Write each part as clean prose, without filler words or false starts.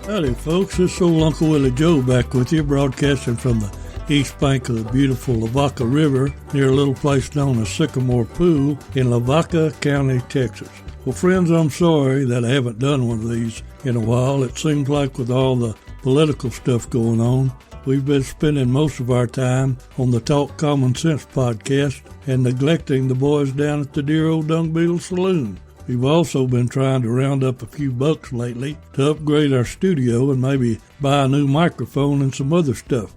Howdy, folks. This is old Uncle Willie Joe back with you, broadcasting from the east bank of the beautiful Lavaca River near a little place known as Sycamore Pool in Lavaca County, Texas. Well, friends, I'm sorry that I haven't done one of these in a while. It seems like with all the political stuff going on, we've been spending most of our time on the Talk Common Sense podcast and neglecting the boys down at the dear old Dung Beetle Saloon. We've also been trying to round up a few bucks lately to upgrade our studio and maybe buy a new microphone and some other stuff.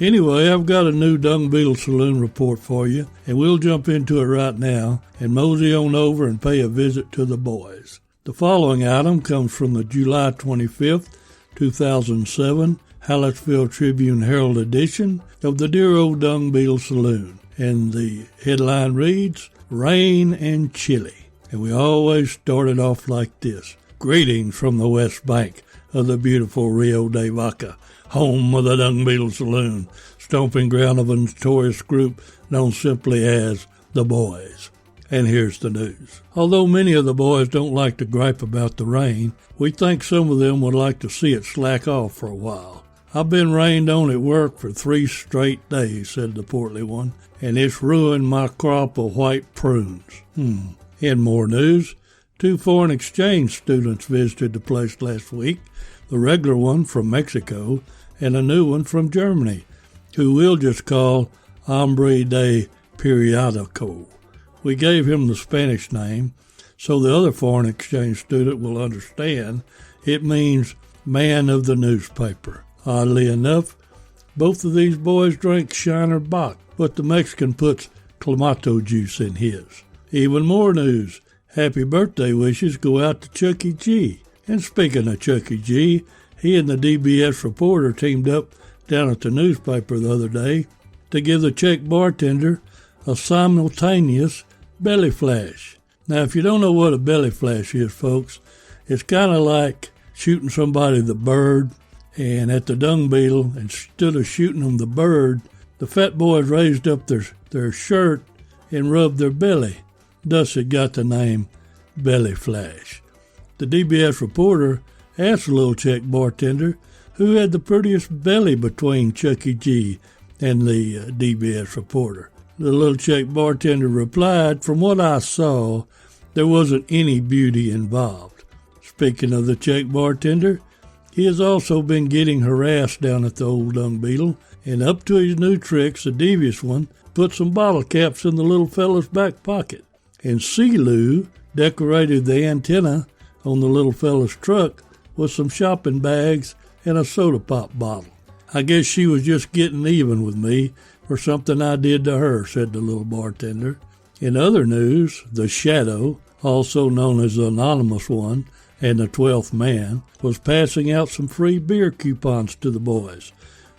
Anyway, I've got a new Dung Beetle Saloon report for you, and we'll jump into it right now and mosey on over and pay a visit to the boys. The following item comes from the July 25th, 2007 Hallettsville Tribune Herald edition of the dear old Dung Beetle Saloon, and the headline reads, Rain and Chili. And we always started off like this. Greetings from the west bank of the beautiful Rio de Vaca, home of the Dung Beetle Saloon, stomping ground of a notorious group known simply as the Boys. And here's the news. Although many of the boys don't like to gripe about the rain, we think some of them would like to see it slack off for a while. I've been rained on at work for 3 straight days, said the portly one, and it's ruined my crop of white prunes. In more news, 2 foreign exchange students visited the place last week, the regular one from Mexico and a new one from Germany, who we'll just call Hombre de Periodico. We gave him the Spanish name, so the other foreign exchange student will understand it means man of the newspaper. Oddly enough, both of these boys drank Shiner Bock, but the Mexican puts Clamato juice in his. Even more news. Happy birthday wishes go out to Chucky G. And speaking of Chucky G, he and the DBS reporter teamed up down at the newspaper the other day to give the Czech bartender a simultaneous belly flash. Now, if you don't know what a belly flash is, folks, it's kind of like shooting somebody the bird, and at the Dung Beetle, instead of shooting them the bird, the fat boys raised up their shirt and rubbed their belly. Thus it got the name Belly Flash. The DBS reporter asked the little Czech bartender who had the prettiest belly between Chucky G and the DBS reporter. The little Czech bartender replied, from what I saw, there wasn't any beauty involved. Speaking of the Czech bartender, he has also been getting harassed down at the old Dung Beetle, and up to his new tricks, the devious one put some bottle caps in the little fella's back pocket. And Lou decorated the antenna on the little fella's truck with some shopping bags and a soda pop bottle. I guess she was just getting even with me for something I did to her, said the little bartender. In other news, the Shadow, also known as the Anonymous One and the 12th Man, was passing out some free beer coupons to the boys.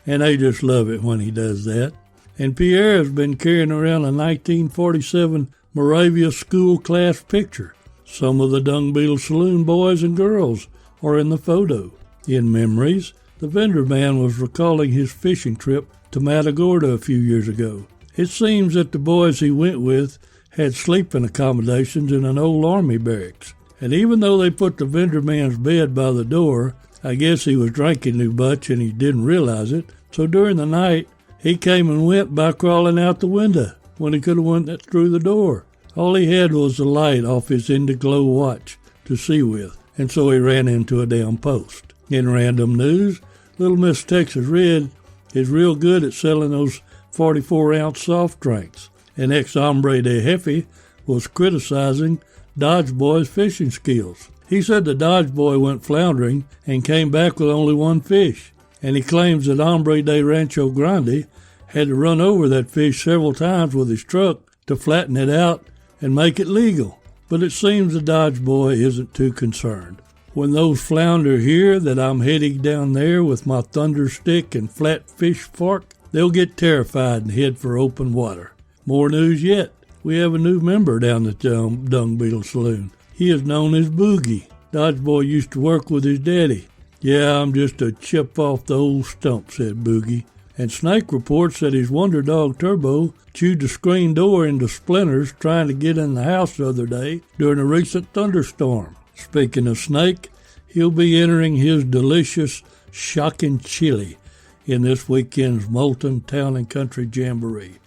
And they just love it when he does that. And Pierre has been carrying around a 1947 Moravia school class picture. Some of the Dung Beetle Saloon boys and girls are in the photo. In memories, the vendor man was recalling his fishing trip to Matagorda a few years ago. It seems that the boys he went with had sleeping accommodations in an old army barracks. And even though they put the vendor man's bed by the door, I guess he was drinking too much and he didn't realize it. So during the night, he came and went by crawling out the window when he could have went through the door. All he had was the light off his Indiglo watch to see with, and so he ran into a damn post. In random news, Little Miss Texas Red is real good at selling those 44-ounce soft drinks, and ex-hombre de Jefe was criticizing Dodge Boy's fishing skills. He said the Dodge Boy went floundering and came back with only one fish, and he claims that Hombre de Rancho Grande had to run over that fish several times with his truck to flatten it out and make it legal. But it seems the Dodge Boy isn't too concerned. When those flounder hear that I'm heading down there with my thunder stick and flat fish fork, they'll get terrified and head for open water. More news yet. We have a new member down at the Dung Beetle Saloon. He is known as Boogie. Dodge Boy used to work with his daddy. Yeah, I'm just a chip off the old stump, said Boogie. And Snake reports that his Wonder Dog Turbo chewed the screen door into splinters trying to get in the house the other day during a recent thunderstorm. Speaking of Snake, He'll be entering his delicious shocking chili in this weekend's Moulton Town and Country Jamboree.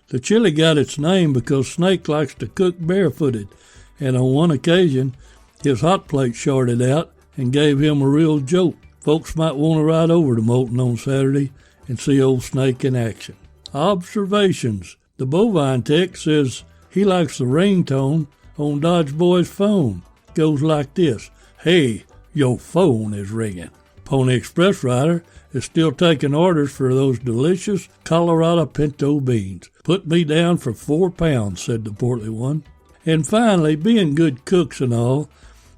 The chili got its name because Snake likes to cook barefooted, and on one occasion, his hot plate shorted out and gave him a real jolt. Folks might want to ride over to Moulton on Saturday and see old Snake in action. Observations. The bovine tech says he likes the ringtone on Dodge Boy's phone. Goes like this: "Hey, your phone is ringing." Pony Express rider is still taking orders for those delicious Colorado pinto beans. "Put me down for 4 pounds," said the portly one. And finally, being good cooks and all,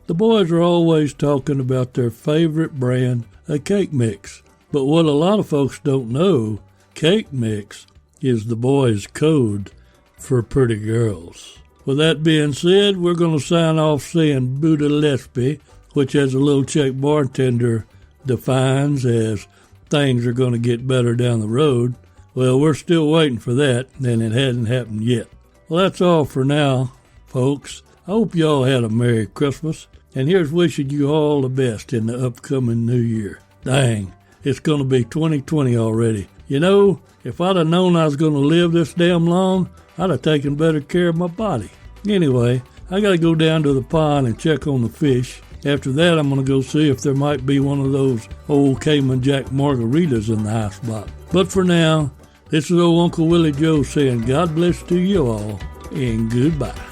the boys are always talking about their favorite brand of cake mix. But what a lot of folks don't know, cake mix is the boys' code for pretty girls. With that being said, we're going to sign off saying Buddha Lespe, which as a little Czech bartender defines as things are going to get better down the road. Well, we're still waiting for that, and it hasn't happened yet. Well, that's all for now, folks. I hope you all had a Merry Christmas, and here's wishing you all the best in the upcoming new year. Dang, it's going to be 2020 already. You know, if I'd have known I was going to live this damn long, I'd have taken better care of my body. Anyway, I got to go down to the pond and check on the fish. After that, I'm going to go see if there might be one of those old Cayman Jack margaritas in the ice box. But for now, this is old Uncle Willie Joe saying God bless to you all, and goodbye.